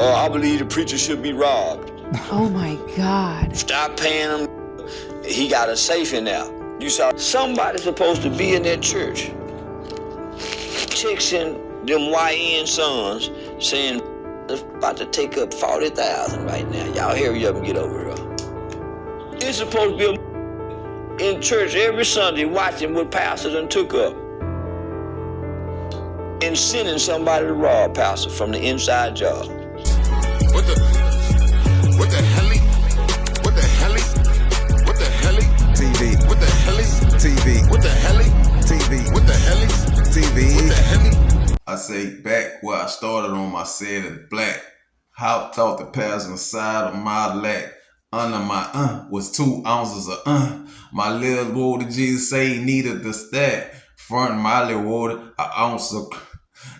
I believe the preacher should be robbed. Oh my God. Stop paying him. He got a safe in there. You saw somebody supposed to be in that church texting them YN sons saying it's about to take up 40,000 right now. Y'all hurry up and get over here. It's supposed to be in church every Sunday watching what pastors done took up and sending somebody to rob pastor from the inside job. What the helly? What the helly? What the helly? TV. What the helly? TV. What the helly? TV. What the helly? TV. What the helly? I say back where I started on my set in black. How taught the passion side of my leg. Under my was 2 ounces of My little boy to Jesus say he needed the stat. Front my little water, an ounce of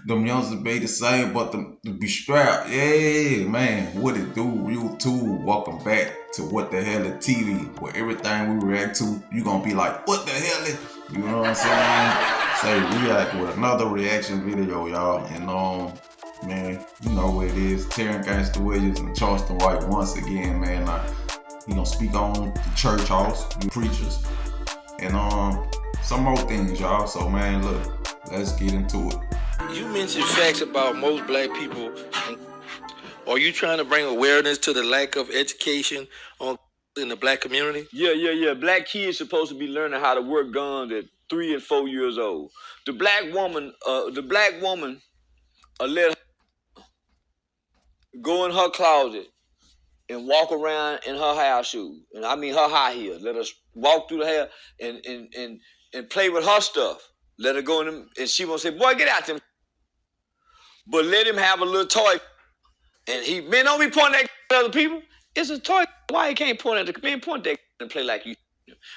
them youngsters be the same, but them to be strapped. Yeah, man, what it do? YouTube, welcome back to What the Hell is TV, where everything we react to, you gonna be like, what the hell is? You know what I'm saying? Say react with another reaction video, y'all. And man, you know what it is. Terrence Gangsta Williams and Charleston White once again, man. He gonna speak on the church house, the preachers, and some more things, y'all. So man, look, let's get into it. You mentioned facts about most black people. Are you trying to bring awareness to the lack of education in the black community? Yeah. Black kids supposed to be learning how to work guns at 3 and 4 years old. The black woman let her go in her closet and walk around in her house shoes, and I mean her high heels. Let her walk through the hair and play with her stuff. Let her go in them, and she won't say, "Boy, get out them." But let him have a little toy, and man, don't be pointing at other people. It's a toy. Why he can't point at the man? Point that and play like you.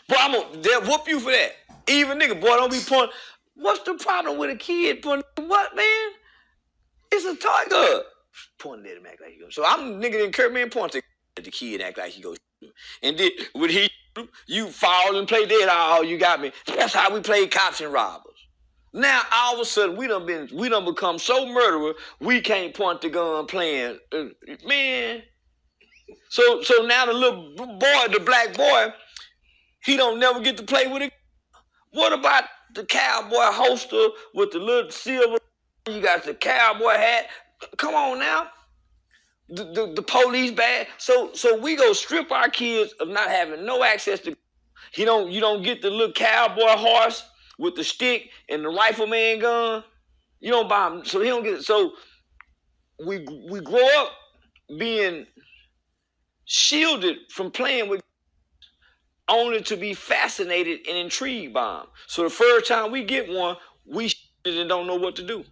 Boy, they'll whoop you for that. Even nigga, boy, don't be pointing. What's the problem with a kid pointing? What, man? It's a toy gun. Pointing at him, act like he goes. So I'm nigga didn't Kurt, man, point at the kid, act like he goes. And then when he you fall and play dead, oh, you got me. That's how we play cops and robbers. Now all of a sudden we done become so murderer we can't point the gun playing, man. So now the little boy, the black boy, he don't never get to play with it. What about the cowboy holster with the little silver? You got the cowboy hat. Come on now. The police bad. So we go strip our kids of not having no access to. You don't get the little cowboy horse with the stick and the rifleman gun. You don't buy them, so he don't get it. So we grow up being shielded from playing with, only to be fascinated and intrigued by them. So the first time we get one, we and don't know what to do.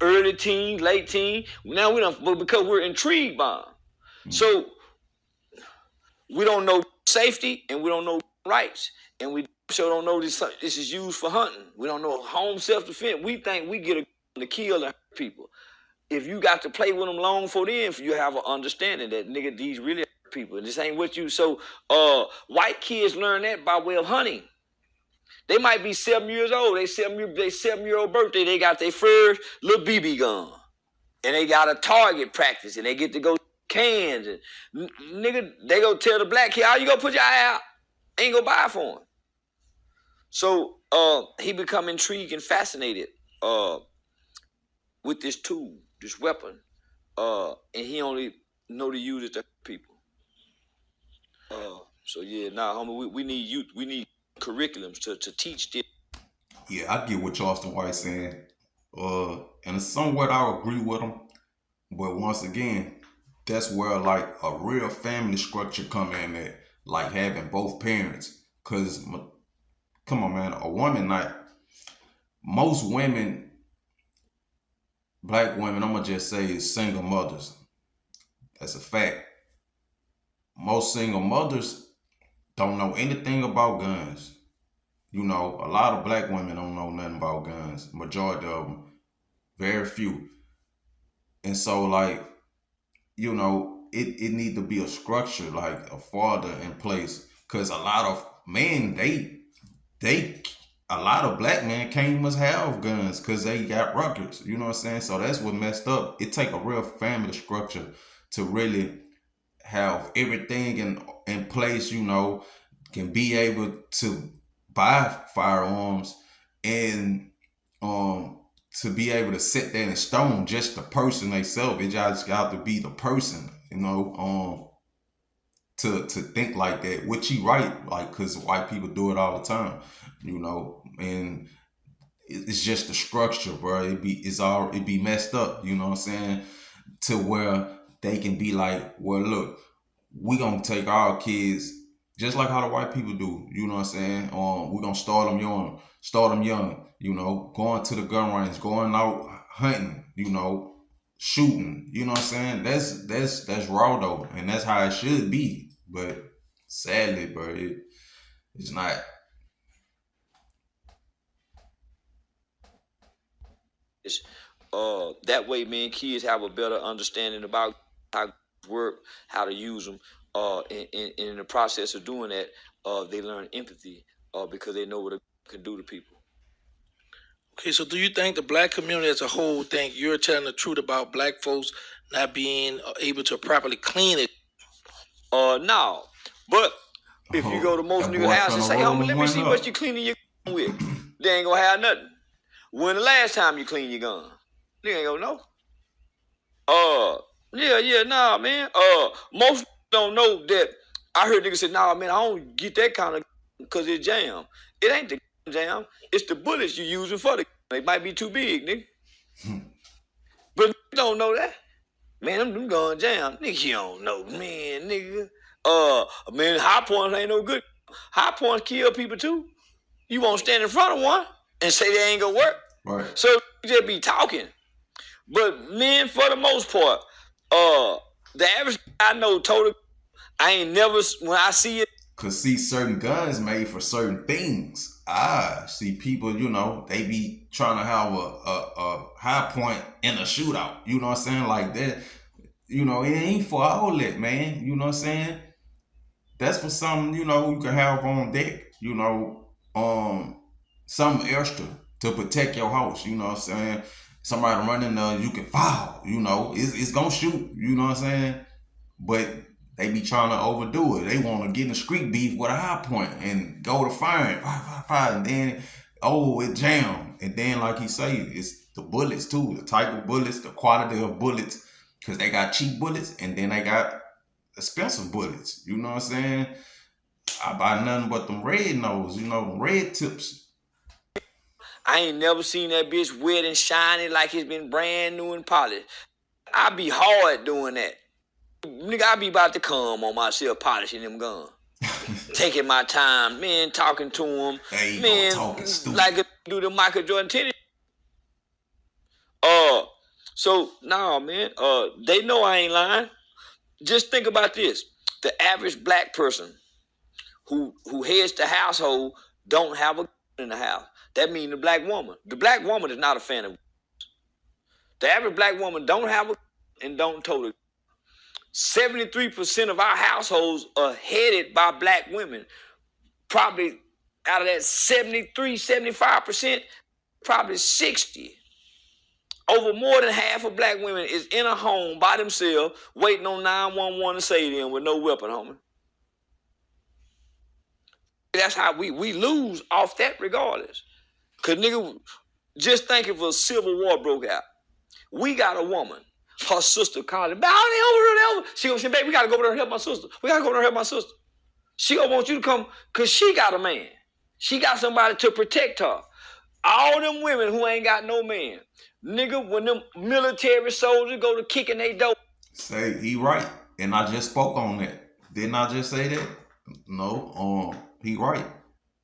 Early teen, late teen. Now we don't, but because we're intrigued by them. So we don't know safety and we don't know rights, and we sure don't know this is used for hunting. We don't know home self-defense. We think we get to kill and hurt people. If you got to play with them long for then, you have an understanding that nigga, these really hurt people. This ain't what you. So white kids learn that by way of hunting. They might be 7 years old. They 7-year-old birthday. They got their first little BB gun, and they got a target practice, and they get to go cans. And nigga, they go tell the black kid, "How you gonna put your eye out?" Ain't gonna buy for him. So he become intrigued and fascinated with this tool, this weapon, and he only know to use it to hurt people. So yeah, homie, we need youth. We need curriculums to teach this. Yeah, I get what Charleston White saying. And somewhat I agree with him. But once again, that's where like a real family structure come in at, like having both parents. Cause come on, man, a woman, like most women, black women, I'm gonna just say is single mothers. That's a fact. Most single mothers don't know anything about guns. You know, a lot of black women don't know nothing about guns. Majority of them, very few. And so, like, you know, it need to be a structure, like a father in place. Because a lot of men, they a lot of black men can't must have guns because they got records. You know what I'm saying? So that's what messed up. It take a real family structure to really have everything in place, you know, can be able to buy firearms and to be able to set that in stone, just the person themselves. It just got to be the person, you know, to think like that, which he right, like, because white people do it all the time, you know, and it's just the structure, bro. It be messed up, you know what I'm saying, to where they can be like, well, look, we gonna take our kids just like how the white people do, you know what I'm saying. We gonna start them young, you know, going to the gun range, going out hunting, you know, shooting, you know what I'm saying. That's raw though, and that's how it should be. But sadly, bro, it's not. That way, man, kids have a better understanding about how to work, how to use them. And in the process of doing that, they learn empathy because they know what it can do to people. Okay, so do you think the black community as a whole think you're telling the truth about black folks not being able to properly clean it? No. But if you go to most That niggas' boy house and finna say, roll homie, him let me one see up. what you cleaning your gun with, they ain't gonna have nothing. When the last time you cleaned your gun? Nigga ain't gonna know. Nah, man. Most don't know that. I heard niggas say, nah, man, I don't get that kind of because it's jam. It ain't the jam. It's the bullets you using for the. They might be too big, nigga. But don't know that. Man, them guns jam. Nigga, you don't know, man, nigga. Man, high points ain't no good. High points kill people too. You won't stand in front of one and say they ain't gonna work. Right. So you just be talking. But men, for the most part, the average I know total, I ain't never, when I see it. Cause see, certain guns made for certain things. See people, you know, they be trying to have a high point in a shootout. You know what I'm saying? Like that, you know, it ain't for all that, man. You know what I'm saying? That's for something, you know, you can have on deck, you know, something extra to protect your house, you know what I'm saying? Somebody running you can fire, you know, it's gonna shoot, you know what I'm saying? But they be trying to overdo it. They want to get in the street beef with a high point and go to firing, fire, and then, it jammed. And then, like he say, it's the bullets too, the type of bullets, the quality of bullets, because they got cheap bullets and then they got expensive bullets. You know what I'm saying? I buy nothing but them red nose, you know, them red tips. I ain't never seen that bitch wet and shiny like it's been brand new and polished. I be hard doing that. Nigga, I be about to come on myself polishing them guns. Taking my time, man, talking to them. There you man, go, talking stupid. Like I do the Michael Jordan tennis. So, nah, man, they know I ain't lying. Just think about this. The average black person who heads the household don't have a in the house. That means the black woman. The black woman is not a fan of. The average black woman don't have a and don't tote it. 73% of our households are headed by black women. Probably out of that 73, 75%, probably 60. Over more than half of black women is in a home by themselves, waiting on 911 to save them with no weapon, homie. That's how we lose off that regardless. Cause nigga, just think if a civil war broke out. We got a woman, her sister calling, she gonna say, baby, we gotta go over there and help my sister. We gotta go over there and help my sister. She gonna want you to come, cause she got a man. She got somebody to protect her. All them women who ain't got no man. Nigga, when them military soldiers go to kicking their door. Say, he right. And I just spoke on that. Didn't I just say that? No, he right.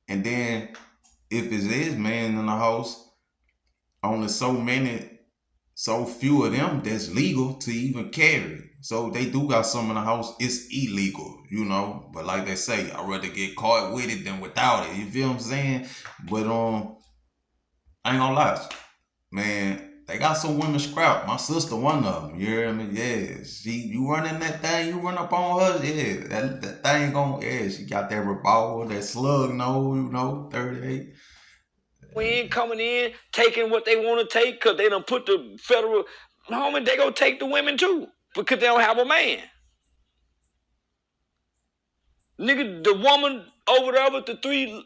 And then, if it is man in the house, only so few of them that's legal to even carry. So they do got some in the house, it's illegal, you know. But like they say, I'd rather get caught with it than without it. You feel what I'm saying? But I ain't gonna lie, man, they got some women scrapped. My sister, one of them, you hear me? Yeah, you running that thing, you run up on her, yeah, that thing she got that revolver, that slug nose, you know, 38. coming in, taking what they want to take because they done put the federal, homie, they gonna take the women too because they don't have a man. Nigga, the woman over there with the three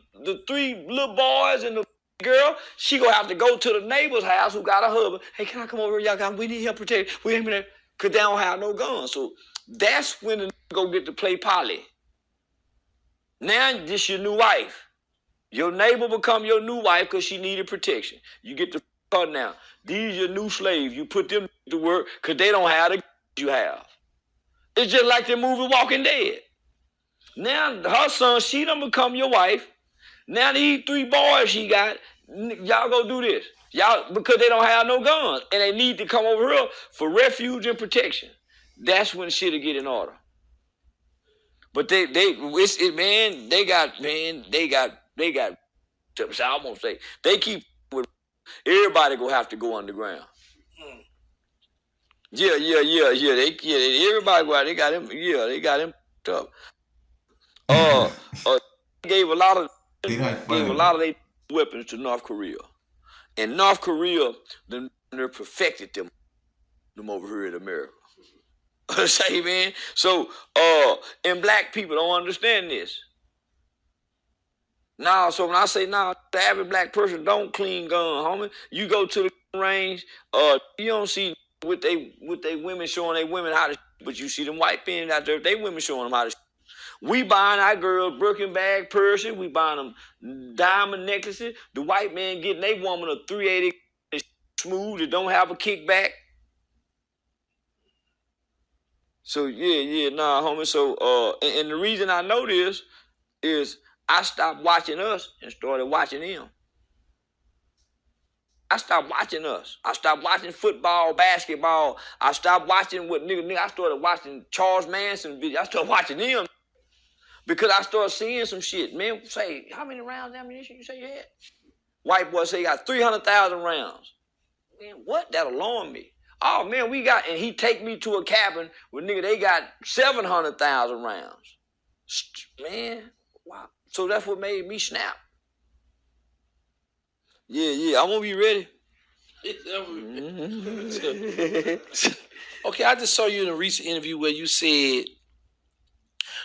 little boys and the girl, she gonna have to go to the neighbor's house who got a husband. Hey, can I come over here? Y'all, we need help protect. We ain't there because they don't have no guns. So that's when the nigga go get to play poly. Now this your new wife. Your neighbor become your new wife because she needed protection. You get to her now. These your new slaves. You put them to work because they don't have the you have. It's just like the movie Walking Dead. Now her son, she done become your wife. Now these 3 boys she got, y'all go do this. Y'all, because they don't have no guns and they need to come over here for refuge and protection. That's when shit'll get in order. But they got, I won't say, they keep with, everybody gonna have to go underground. Yeah. Everybody go out, they got him up. Gave a lot of their weapons to North Korea. And North Korea, they perfected them over here in America. Say, man. So, and black people don't understand this. Now, so when I say now, the average black person don't clean gun, homie. You go to the range, you don't see with they women showing they women how to, but you see them white men out there, they women showing them how to. We buying our girls Birkin bag purses, we buying them diamond necklaces. The white man getting they woman a 380 smooth that don't have a kickback. So nah, homie. So and the reason I know this is I stopped watching us and started watching them. I stopped watching us. I stopped watching football, basketball. I stopped watching what nigga. I started watching Charles Manson videos. I started watching them because I started seeing some shit. Man, say, how many rounds of ammunition you say you had? White boy say he got 300,000 rounds. Man, what? That alarmed me. Oh, man, we got, and he take me to a cabin where nigga, they got 700,000 rounds. Man, wow. So that's what made me snap. Yeah, I'm gonna be ready. Okay, I just saw you in a recent interview where you said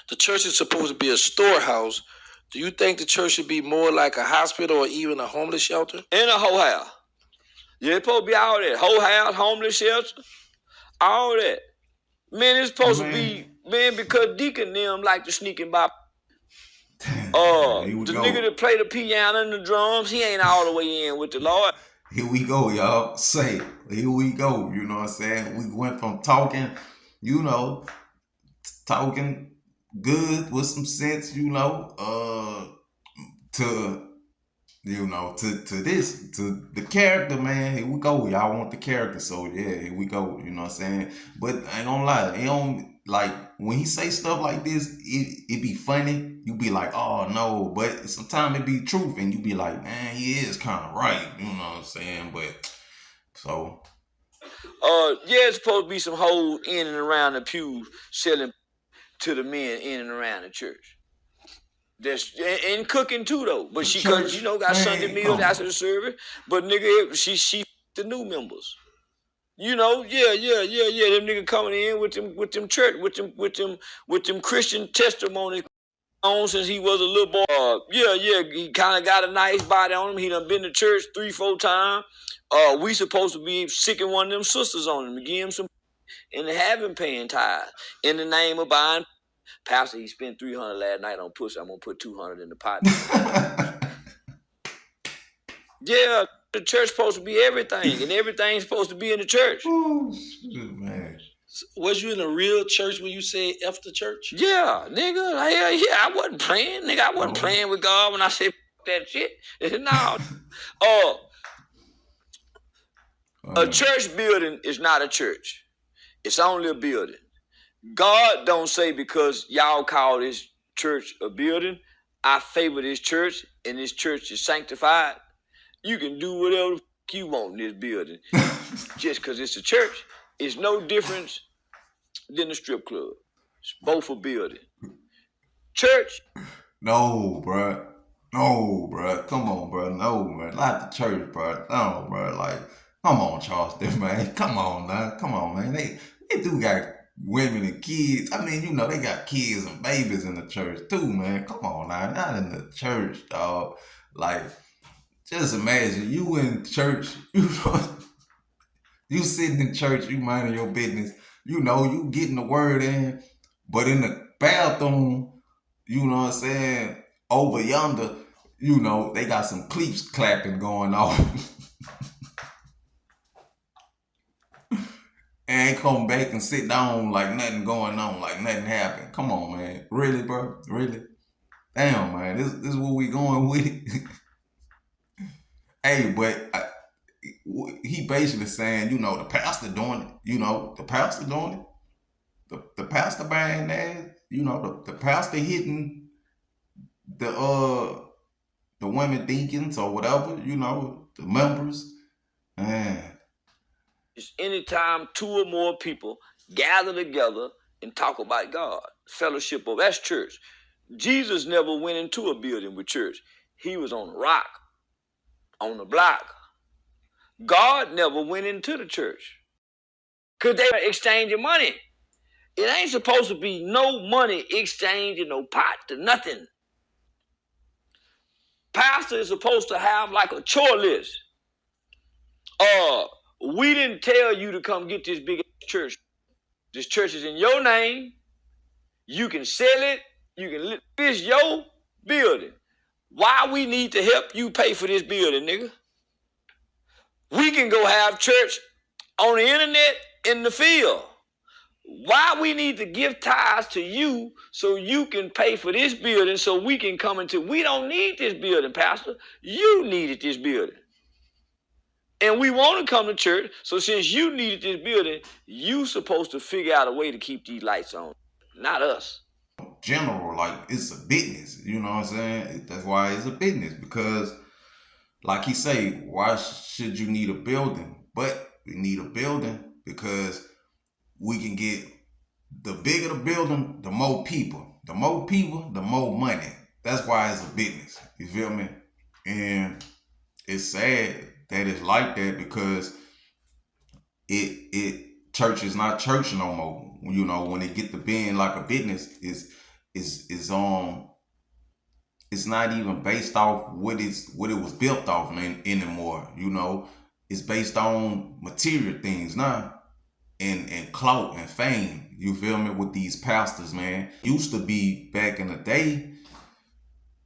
the church is supposed to be a storehouse. Do you think the church should be more like a hospital or even a homeless shelter? And a whole house. Yeah, it's supposed to be all that. Whole house, homeless shelter, all that. Man, it's supposed to be, man, because Deacon them like to sneak in by. The nigga that play the piano and the drums, he ain't all the way in with the Lord. Here we go, y'all. Say, here we go. You know what I'm saying? We went from talking, talking good with some sense, to this, to the character, man. Here we go. Y'all want the character, so yeah, here we go. You know what I'm saying? But I ain't gonna lie, it don't, like, when he say stuff like this, it be funny. You be like, oh no, but sometimes it be truth, and you be like, man, he is kind of right. You know what I'm saying? But so, it's supposed to be some hoes in and around the pews selling to the men in and around the church. That's and cooking too though. But she church, got Sunday meals after the service. But nigga, she the new members. Yeah. Them nigga coming in with them church, with them Christian testimonies on since he was a little boy. He kind of got a nice body on him. He done been to church 3-4 times. We supposed to be sicking one of them sisters on him to give him some and having paying tithes in the name of buying. Pastor, he spent $300 last night on pussy. I'm gonna put $200 in the pot. Yeah, the church supposed to be everything, and everything's supposed to be in the church. Oh, man. Was you in a real church when you said F the church? Yeah, nigga. Hell yeah, I wasn't playing, nigga. I wasn't playing with God when I said that shit. No. A church building is not a church. It's only a building. God don't say because y'all call this church a building, I favor this church and this church is sanctified. You can do whatever the fuck you want in this building. Just because it's a church. It's no difference than a strip club. It's both a building. Church. No, bruh. No, bro. Come on, bro. No, man. Not the church, bro. No, bro. Like, come on, Charleston, man. Come on, man. Come on, man. They do got women and kids. I mean, they got kids and babies in the church too, man. Come on, now. Not in the church, dog. Like, just imagine you in church, you sitting in church, you minding your business, you getting the word in, but in the bathroom, you know what I'm saying, over yonder, they got some cleats clapping going on. And come back and sit down like nothing going on, like nothing happened. Come on, man. Really, bro? Really? Damn, man. This is what we going with. Hey, but he basically saying, the pastor doing it. The pastor doing it. The pastor buying that. The pastor hitting the women deacons or whatever. The members. Man. It's anytime two or more people gather together and talk about God. Fellowship of that's church. Jesus never went into a building with church. He was on a rock, on the block. God never went into the church. Because they were exchanging money. It ain't supposed to be no money exchanged in no pot to nothing. Pastor is supposed to have like a chore list. We didn't tell you to come get this big church. This church is in your name. You can sell it. You can this your building. Why we need to help you pay for this building, nigga? We can go have church on the internet in the field. Why we need to give tithes to you so you can pay for this building so we can come into. We don't need this building, Pastor. You needed this building. And we want to come to church, so since you needed this building, you supposed to figure out a way to keep these lights on, not us. General, like, it's a business, you know what I'm saying? That's why it's a business, because like he say, why should you need a building? But we need a building because we can get, the bigger the building, the more people. The more people, the more money. That's why it's a business, you feel me? And it's sad that it's like that, because church is not church no more. When it get to being like a business, it's not even based off what it was built off anymore. It's based on material things now, and clout and fame. You feel me? With these pastors, man, used to be back in the day.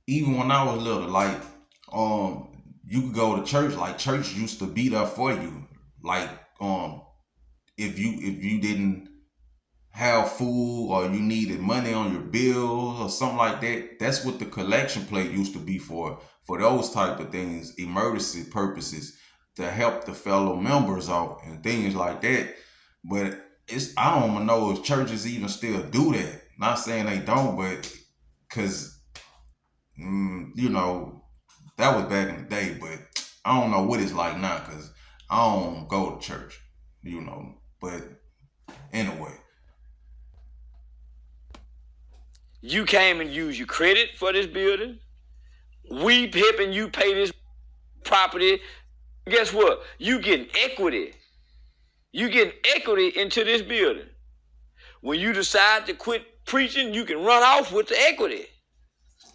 Even when I was little, like you could go to church. Like, church used to be there for you. Like, if you didn't have food or you needed money on your bills or something like that, that's what the collection plate used to be for those type of things, emergency purposes, to help the fellow members out and things like that. But I don't know if churches even still do that. Not saying they don't, but because that was back in the day, but I don't know what it's like now, because I don't go to church, but anyway. You came and used your credit for this building. We helping you pay this property. Guess what? You getting equity. You getting equity into this building. When you decide to quit preaching, you can run off with the equity.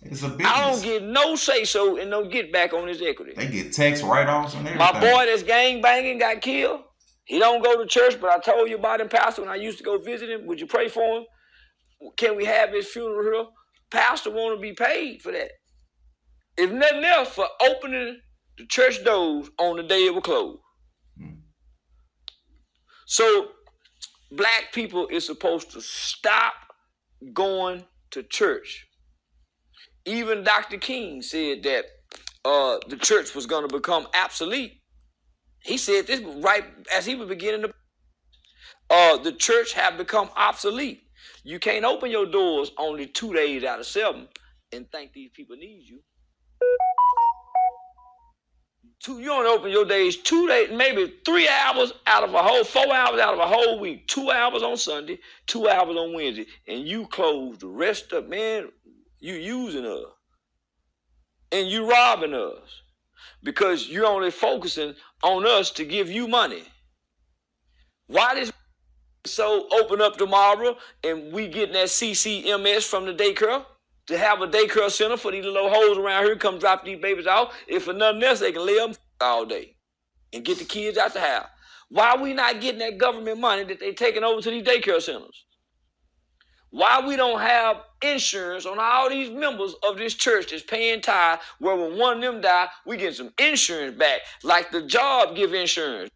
It's a business. I don't get no say-so and no get back on this equity. They get tax write-offs and everything. My boy that's gang banging got killed. He don't go to church, but I told you about him, Pastor, when I used to go visit him. Would you pray for him? Can we have his funeral here? Pastor want to be paid for that. If nothing else, for opening the church doors on the day it was closed. So black people is supposed to stop going to church. Even Dr. King said that the church was going to become obsolete. He said this right as he was beginning to. The church have become obsolete. You can't open your doors only 2 days out of 7 and think these people need you. You only open your days 2 days, maybe 3 hours out of a whole, 4 hours out of a whole week, 2 hours on Sunday, 2 hours on Wednesday, and you close the rest of, man, you using her. and you robbing us because you're only focusing on us to give you money. Why this so open up tomorrow and we getting that CCMS from the daycare to have a daycare center for these little hoes around here come drop these babies off? If for nothing else, they can lay them all day and get the kids out the house. Why we not getting that government money that they taking over to these daycare centers? Why we don't have insurance on all these members of this church that's paying tithe, where when one of them die, we get some insurance back, like the job give insurance.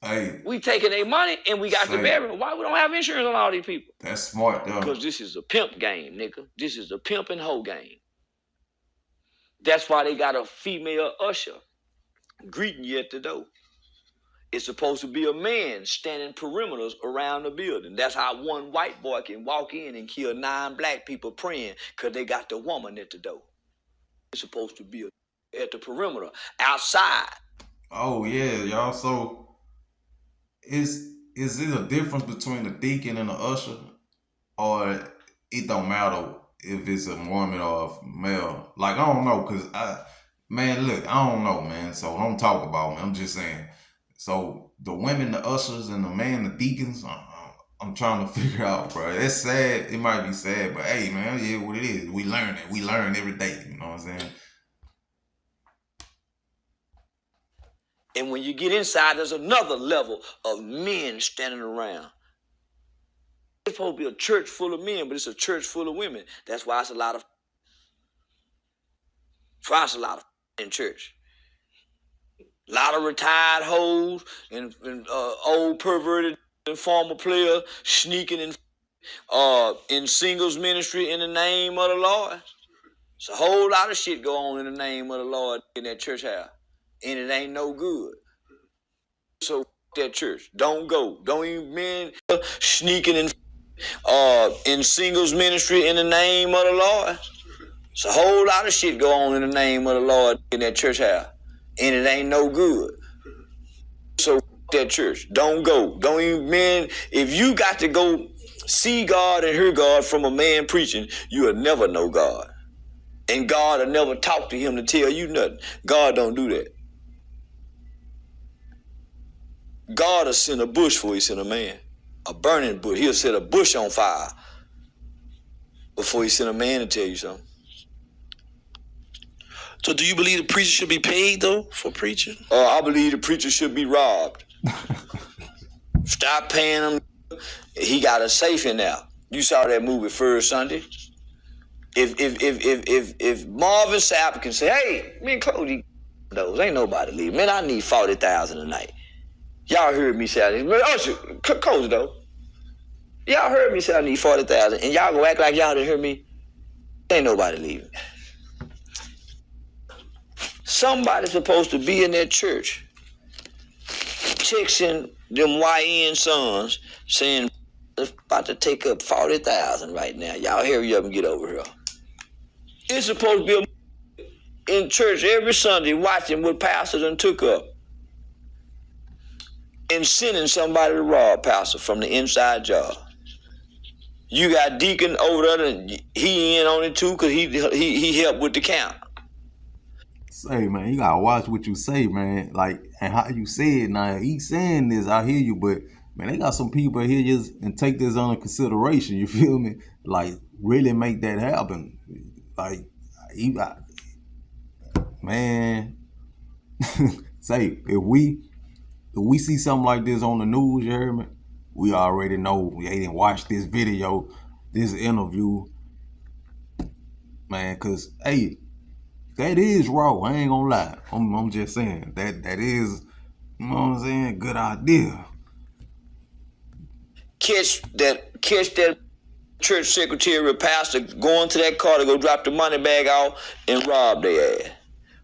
Hey, We taking their money and we got to bury them. Why we don't have insurance on all these people? that's smart, though. Because this is a pimp game, nigga. This is a pimp and hoe game. That's why they got a female usher greeting you at the door. It's supposed to be a man standing perimeters around the building. That's how one white boy can walk in and kill 9 black people praying because they got the woman at the door. It's supposed to be at the perimeter, outside. Oh yeah, y'all. So is it a difference between a deacon and an usher, or it don't matter if it's a woman or a male? Like, I don't know, cause look, I don't know, man. So don't talk about me. I'm just saying. So the women, the ushers, and the man, the deacons, I'm trying to figure out, bro. It's sad. It might be sad, but hey, man, yeah, what it is. We learn it. We learn every day. You know what I'm saying? And when you get inside, there's another level of men standing around. It's supposed to be a church full of men, but it's a church full of women. That's why it's a lot of in church. A lot of retired hoes and old perverted and former players sneaking in singles ministry in the name of the Lord. It's a whole lot of shit go on in the name of the Lord in that church house. And it ain't no good. So that church. Don't go. Don't even men sneaking in singles ministry in the name of the Lord. It's a whole lot of shit go on in the name of the Lord in that church house. And it ain't no good. So that church. Don't go. Don't even men. If you got to go see God and hear God from a man preaching, you will never know God. And God will never talk to him to tell you nothing. God don't do that. God will send a bush before he send a man. A burning bush. He'll set a bush on fire before he send a man to tell you something. So do you believe the preacher should be paid, though, for preaching? I believe the preacher should be robbed. Stop paying him. He got a safe in there. You saw that movie First Sunday. If Marvin Sapp can say, hey, man, close those. Ain't nobody leaving. Man, I need 40,000 a night. Y'all heard me say, man, Usher, close the door. Y'all heard me say I need 40,000, and y'all gonna act like y'all didn't hear me. Ain't nobody leaving. Somebody's supposed to be in that church texting them YN sons saying, it's about to take up 40,000 right now. Y'all hurry up and get over here. It's supposed to be in church every Sunday watching what pastor done took up and sending somebody to rob pastor from the inside job. You got deacon over there and he in on it too because he helped with the count. Say, man, you gotta watch what you say, man. Like, and how you say it. Now, he's saying this, I hear you, but man, they got some people here just and take this under consideration. You feel me? Like, really make that happen. Like, you got, man. Say, if we see something like this on the news, you hear me? We already know. We didn't watch this video, this interview, man. Cause hey, that is raw. I ain't gonna lie. I'm just saying that is, you know what I'm saying, good idea. Catch that church secretary or pastor going to that car to go drop the money bag off and rob their ass.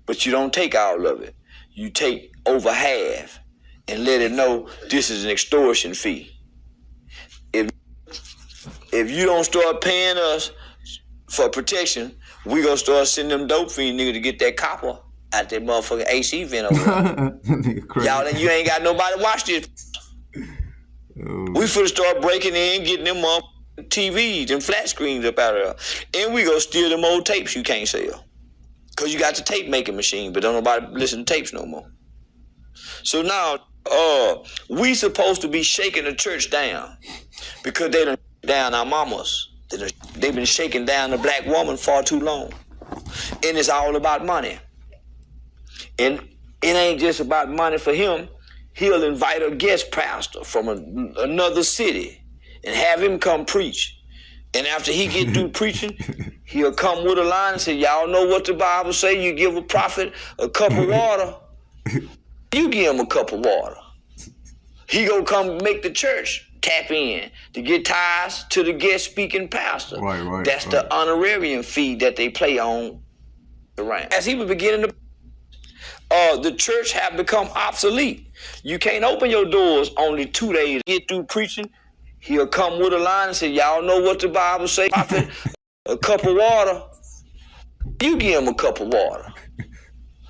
But you don't take all of it. You take over half and let it know this is an extortion fee. If you don't start paying us for protection, we gonna start sending them dope fiend niggas to get that copper out that motherfucking AC vent over there. Y'all, and you ain't got nobody watch this. We finna start breaking in, getting them TVs and flat screens up out of there. And we gonna steal them old tapes you can't sell. Because you got the tape making machine, but don't nobody listen to tapes no more. So now, we supposed to be shaking the church down because they done down our mamas. They've been shaking down the black woman far too long. And it's all about money. And it ain't just about money for him. He'll invite a guest pastor from another city and have him come preach. And after he get through preaching, he'll come with a line and say, y'all know what the Bible say, you give a prophet a cup of water, you give him a cup of water. He gonna come make the church tap in to get ties to the guest speaking pastor. Right. That's the honorarium fee that they play on around. As he was beginning to, the church have become obsolete. You can't open your doors only 2 days. Get through preaching, he'll come with a line and say, y'all know what the Bible say, prophet, a cup of water, you give him a cup of water.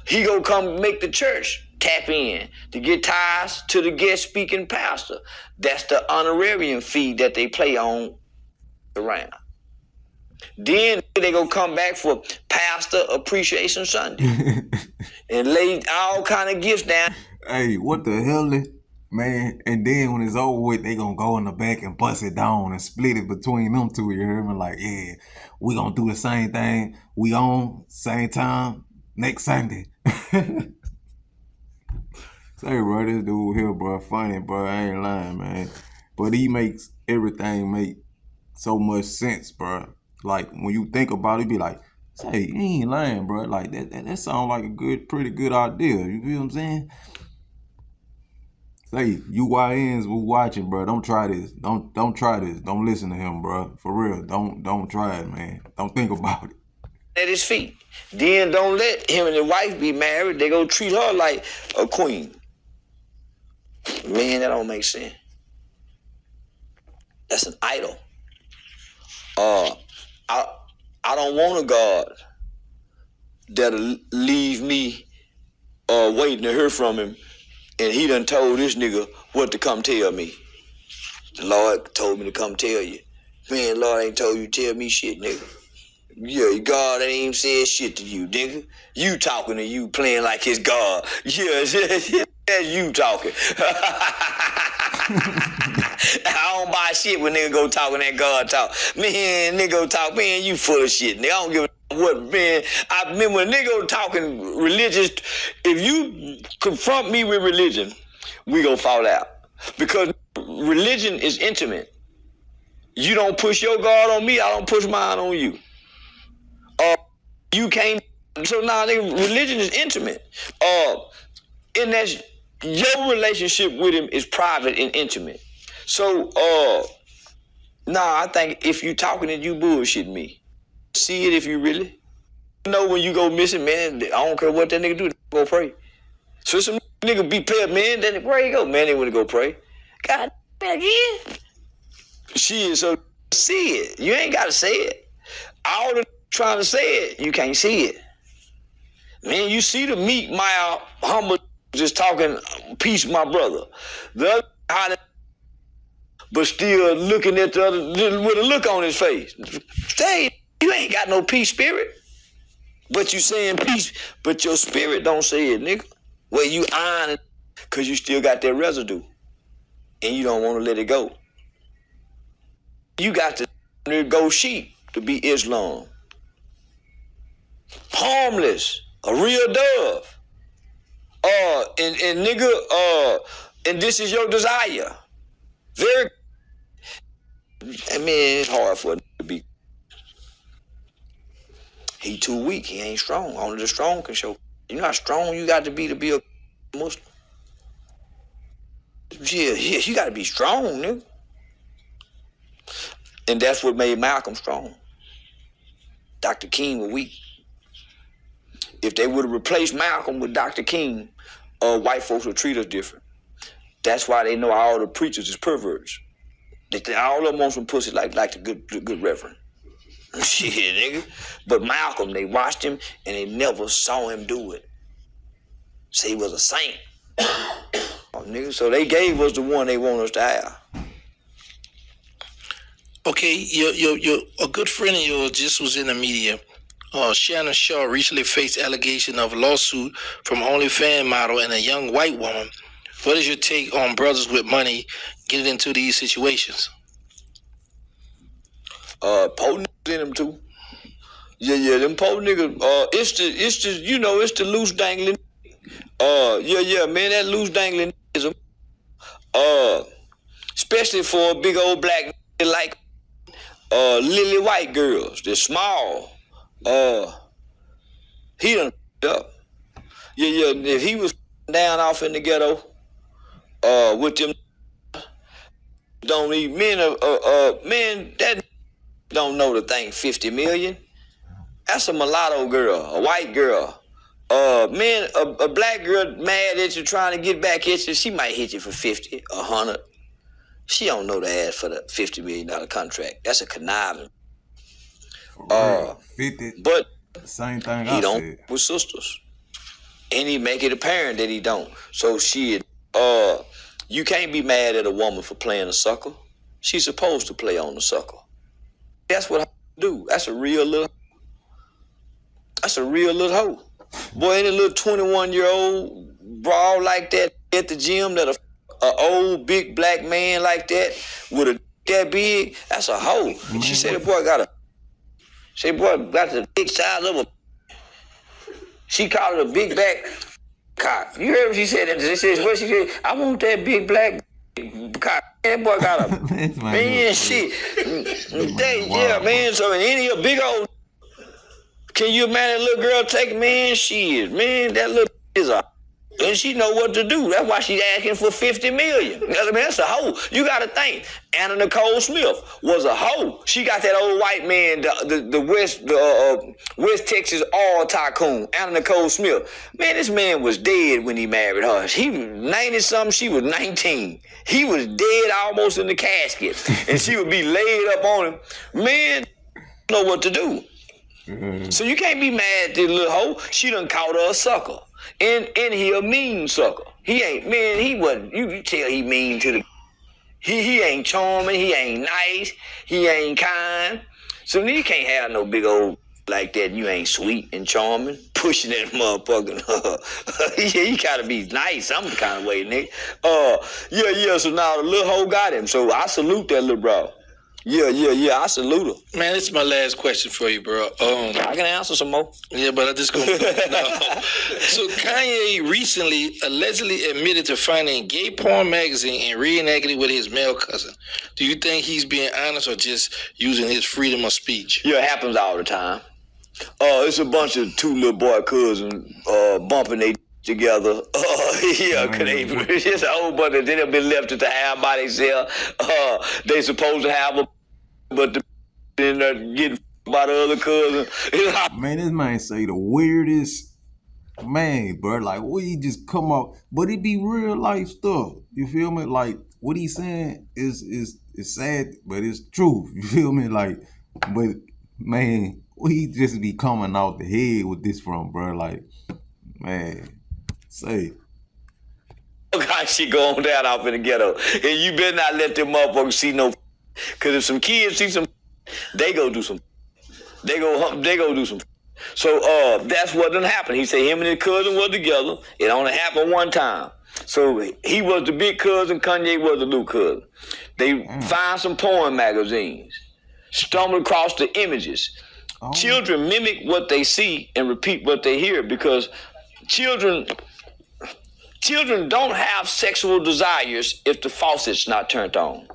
He gonna come make the church tap in to get ties to the guest speaking pastor. That's the honorarium fee that they play on around. Then they gonna come back for Pastor Appreciation Sunday and lay all kind of gifts down. Hey, what the hell, man? And then when it's over with, they gonna go in the back and bust it down and split it between them two. You hear me? Like, yeah, we gonna do the same thing. We on same time next Sunday. Say, bro, this dude here, bro, funny, bro. I ain't lying, man. But he makes everything make so much sense, bro. Like, when you think about it, be like, say, he ain't lying, bro. Like, that sounds like a pretty good idea. You feel what I'm saying? Say, you YNs who watching, bro, don't try this. Don't try this. Don't listen to him, bro. For real, don't try it, man. Don't think about it. At his feet. Then don't let him and his wife be married. They gonna treat her like a queen. Man, that don't make sense. That's an idol. I don't want a God that'll leave me waiting to hear from him, and he done told this nigga what to come tell me. The Lord told me to come tell you. Man, Lord ain't told you to tell me shit, nigga. Yeah, God ain't even said shit to you, nigga. You talking to you, playing like his God. Yeah, that's you talking. I don't buy shit when nigga go talking that God talk. Man, nigga go talk, man, you full of shit, nigga. I don't give a what, man. I mean, when nigga go talking religious, if you confront me with religion, we gonna fall out. Because religion is intimate. You don't push your God on me, I don't push mine on you. You can't. So now, nigga, religion is intimate. And that's your relationship with him is private and intimate. So, I think if you talking and you bullshitting me, see it if you really. You know when you go missing, man, I don't care what that nigga do, go pray. So some nigga be paired, man, then where you go? Man, they wanna go pray. God, man, again. Shit, so see it. You ain't gotta say it. All the trying to say it, you can't see it. Man, you see the meek, mild, humble, just talking peace, my brother. The other, but still looking at the other with a look on his face. Say, you ain't got no peace spirit. But you saying peace, but your spirit don't say it, nigga. Well, you iron it because you still got that residue. And you don't want to let it go. You got to go sheep to be Islam. Harmless, a real dove. And nigga, and this is your desire. Very, I mean, it's hard for it to be. He too weak, he ain't strong. Only the strong can show. You're not strong, you got to be a Muslim. Yeah, you got to be strong, nigga. And that's what made Malcolm strong. Dr. King was weak. If they would have replaced Malcolm with Dr. King, white folks would treat us different. That's why they know all the preachers is perverts. All of them want some pussy like the good reverend. Shit, nigga. But Malcolm, they watched him and they never saw him do it. Say he was a saint. Nigga, so they gave us the one they want us to have. Okay, you're a good friend of yours just was in the media Shannon Shaw recently faced allegation of lawsuit from OnlyFans model and a young white woman. What is your take on brothers with money getting into these situations? Po niggas in them too. Yeah, them po niggas. It's the loose dangling. Man, that loose dangling is especially for a big old black nigga like lily white girls. They're small. He done up. Yeah. If he was down off in the ghetto, with them don't need men. Man, that don't know the thing. 50 million. That's a mulatto girl, a white girl. Man, a black girl mad at you trying to get back at you, she might hit you for 50, 100. She don't know the ass for the $50 million contract. That's a conniving. 50. But Same thing he I don't said. with sisters. And he make it apparent that he don't. So you can't be mad at a woman for playing a sucker. She's supposed to play on the sucker. That's what I do. That's a real little hoe. Boy, any little 21-year-old broad like that at the gym that a old big black man like that with a that big, that's a hoe. And she said the boy got the big size of a. She called it a big back cock. You heard what she said? What she said? I want that big black cock. That boy got a man shit. Man. So in any big old. Can you imagine a little girl take man shit? Man, that little is a. And she know what to do. That's why she's asking for 50 million. I mean, that's a hoe. You got to think. Anna Nicole Smith was a hoe. She got that old white man, the West Texas oil tycoon, Anna Nicole Smith. Man, this man was dead when he married her. He was 90-something. She was 19. He was dead almost in the casket. And she would be laid up on him. Man, know what to do. So you can't be mad at this little hoe. She done caught her a sucker. And he a mean sucker. He ain't, man, he wasn't, you tell he mean to the, he ain't charming, he ain't nice, he ain't kind. So you can't have no big old like that. You ain't sweet and charming, pushing that motherfucker. Yeah, you gotta be nice some kind of way, nigga. So now the little hoe got him. So I salute that little bro. Yeah, I salute her. Man, this is my last question for you, bro. I can answer some more. Yeah, but I just gonna. No. So Kanye recently allegedly admitted to finding a gay porn magazine and reenacting it with his male cousin. Do you think he's being honest or just using his freedom of speech? Yeah, it happens all the time. It's a bunch of two little boy cousins bumping they together. It's a whole bunch of then they've been left to have by themselves. They supposed to have a, but then they're getting by the other cousin. Man, this man say the weirdest, man, bro. Like, what he just come up, but it be real life stuff. You feel me? Like, what he saying is sad, but it's true. You feel me? Like, but man, what he just be coming out the head with this from, bro? Like, man, say. Oh God, she going down off in the ghetto, and you better not let them motherfuckers see no. Cause if some kids see some, they go do some. They go do some. So that's what done happened. He said him and his cousin were together. It only happened one time. So he was the big cousin, Kanye was the little cousin. They find some porn magazines, stumbled across the images. Children mimic what they see and repeat what they hear because children don't have sexual desires if the faucet's not turned on.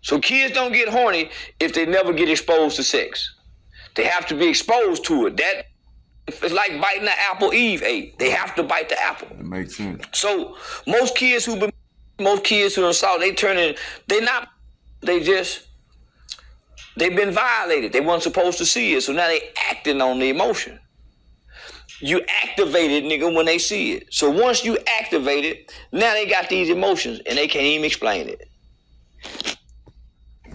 So kids don't get horny if they never get exposed to sex. They have to be exposed to it. That it's like biting the apple Eve ate. They have to bite the apple. That makes sense. So most kids who are saw they've been violated. They weren't supposed to see it. So now they acting on the emotion. You activate it, nigga, when they see it. So once you activate it, now they got these emotions and they can't even explain it.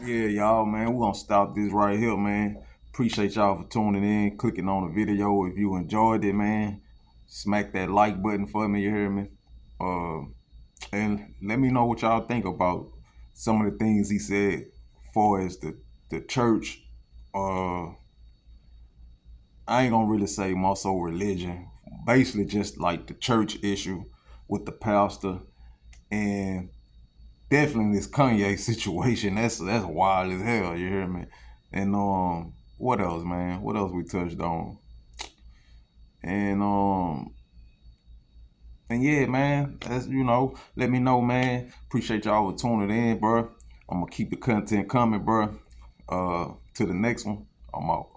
Yeah, y'all, man, we're gonna stop this right here, man. Appreciate y'all for tuning in, clicking on the video. If you enjoyed it, man, smack that like button for me, you hear me? And let me know what y'all think about some of the things he said, as far as the church, I ain't gonna really say more so religion. Basically just like the church issue with the pastor, and definitely this Kanye situation. That's wild as hell, you hear me? And what else, man? What else we touched on? And yeah, man, that's, let me know, man. Appreciate y'all for tuning in, bro. I'm gonna keep the content coming, bro. To the next one, I'm out.